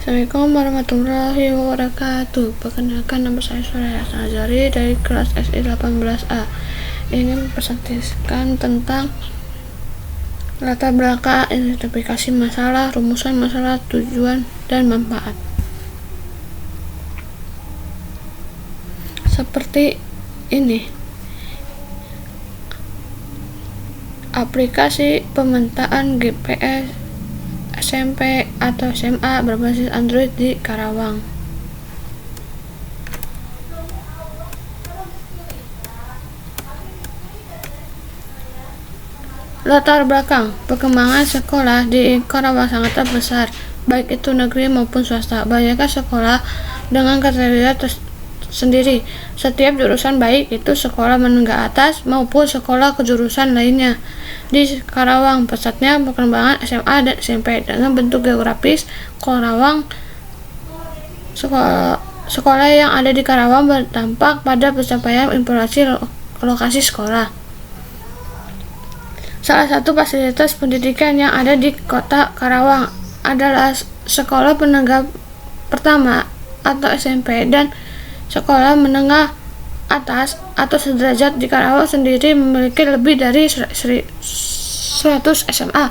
Assalamualaikum warahmatullahi wabarakatuh. Perkenalkan, nama saya Suraya Azari dari kelas SI 18A. Ingin mempresentasikan tentang latar belakang, identifikasi masalah, rumusan masalah, tujuan, dan manfaat. Seperti ini. Aplikasi pemetaan GPS SMP atau SMA berbasis Android di Karawang. Latar belakang perkembangan sekolah di Karawang sangatlah besar, baik itu negeri maupun swasta. Banyaknya sekolah dengan kriteria sendiri. Setiap jurusan, baik itu sekolah menengah atas maupun sekolah kejurusan lainnya. Di Karawang, pusatnya perkembangan SMA dan SMP. Dengan bentuk geografis, Karawang, sekolah yang ada di Karawang berdampak pada pencapaian informasi lokasi sekolah. Salah satu fasilitas pendidikan yang ada di kota Karawang adalah Sekolah Menengah Pertama atau SMP dan Sekolah Menengah Atas atau sederajat. Di Karawang sendiri memiliki lebih dari 100 SMA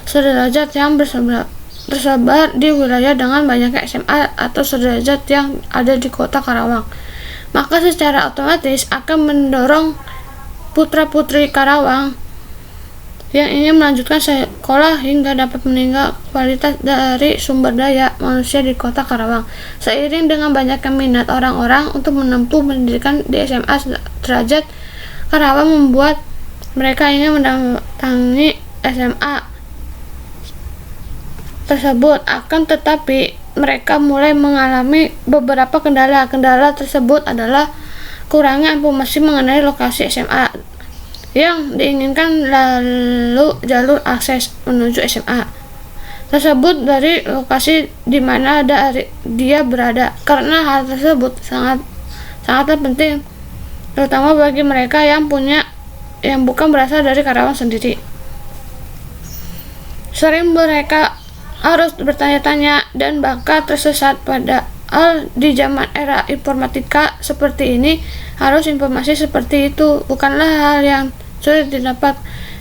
sederajat yang tersebar di wilayah dengan banyaknya SMA atau sederajat yang ada di kota Karawang. Maka secara otomatis akan mendorong putra-putri Karawang yang ingin melanjutkan sekolah hingga dapat meningkat kualitas dari sumber daya manusia di kota Karawang. Seiring dengan banyaknya minat orang-orang untuk menempuh pendidikan di SMA sederajat, Karawang membuat mereka ingin mendatangi SMA tersebut. Akan tetapi mereka mulai mengalami beberapa kendala. Kendala tersebut adalah kurangnya informasi mengenai lokasi SMA yang diinginkan, lalu jalur akses menuju SMA tersebut dari lokasi di mana dia berada. Karena hal tersebut sangatlah penting, terutama bagi mereka yang bukan berasal dari Karawang sendiri. Sering mereka harus bertanya-tanya dan bahkan tersesat, padahal di zaman era informatika seperti ini, harus informasi seperti itu bukanlah hal yang sulit didapat,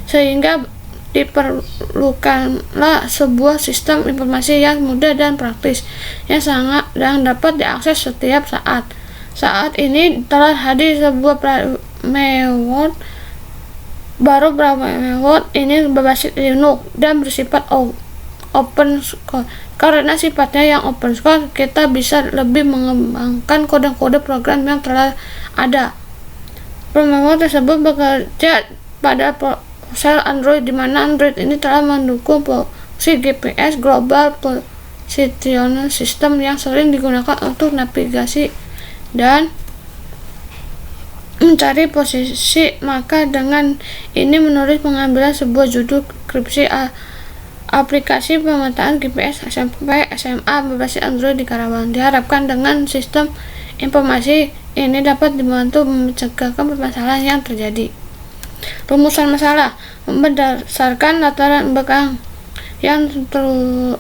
sehingga diperlukanlah sebuah sistem informasi yang mudah dan praktis yang dapat diakses setiap saat. Saat ini telah hadir sebuah framework baru. Framework ini berbasis Linux dan bersifat open source. Karena sifatnya yang open source, kita bisa lebih mengembangkan kode-kode program yang telah ada. Framework tersebut bekerja pada ponsel Android, di mana Android ini telah mendukung fungsi GPS Global Positioning System yang sering digunakan untuk navigasi dan mencari posisi. Maka dengan ini menulis pengambilan sebuah judul skripsi aplikasi pemetaan GPS SMP SMA berbasis Android di Karawang. Diharapkan dengan sistem informasi ini dapat dibantu mencegah permasalahan yang terjadi. Rumusan masalah berdasarkan latar belakang yang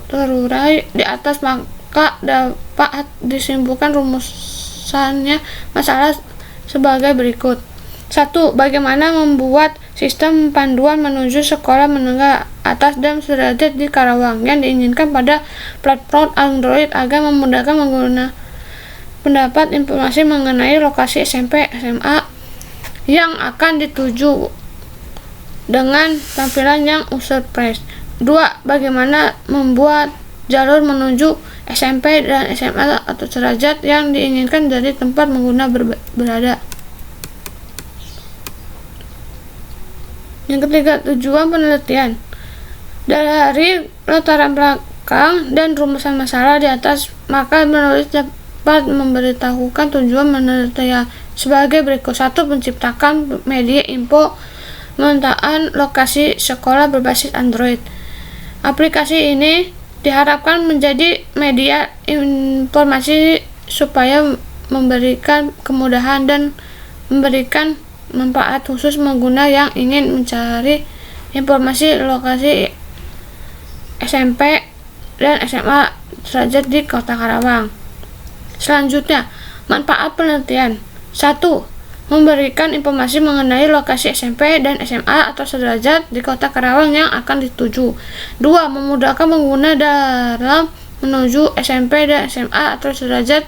terurai di atas, maka dapat disimpulkan rumusannya masalah sebagai berikut. 1. Bagaimana membuat sistem panduan menuju sekolah menengah atas dan sederajat di Karawang yang diinginkan pada platform Android agar memudahkan pengguna mendapat informasi mengenai lokasi SMP SMA yang akan dituju dengan tampilan yang user-friendly. 2. Bagaimana membuat jalur menuju SMP dan SMA atau sederajat yang diinginkan dari tempat pengguna berada. Yang ketiga, tujuan penelitian. Dari latar belakang dan rumusan masalah di atas, maka penulis dapat memberitahukan tujuan penelitian sebagai berikut. 1. Menciptakan media info pemetaan lokasi sekolah berbasis Android. Aplikasi ini diharapkan menjadi media informasi supaya memberikan kemudahan dan memberikan manfaat khusus pengguna yang ingin mencari informasi lokasi SMP dan SMA sederajat di Kota Karawang. Selanjutnya, manfaat penelitian. 1. Memberikan informasi mengenai lokasi SMP dan SMA atau sederajat di Kota Karawang yang akan dituju. 2. Memudahkan pengguna dalam menuju SMP dan SMA atau sederajat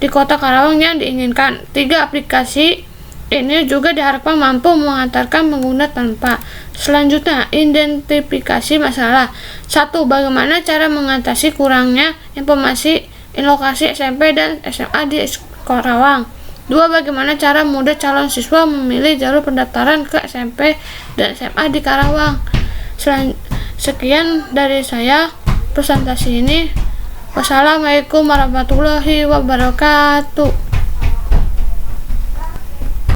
di Kota Karawang yang diinginkan. 3. Aplikasi ini juga diharapkan mampu mengantarkan pengguna tanpa. Selanjutnya, identifikasi masalah. 1. Bagaimana cara mengatasi kurangnya informasi lokasi SMP dan SMA di Karawang. 2. Bagaimana cara mudah calon siswa memilih jalur pendaftaran ke SMP dan SMA di Karawang. Sekian dari saya presentasi ini. Wassalamualaikum warahmatullahi wabarakatuh.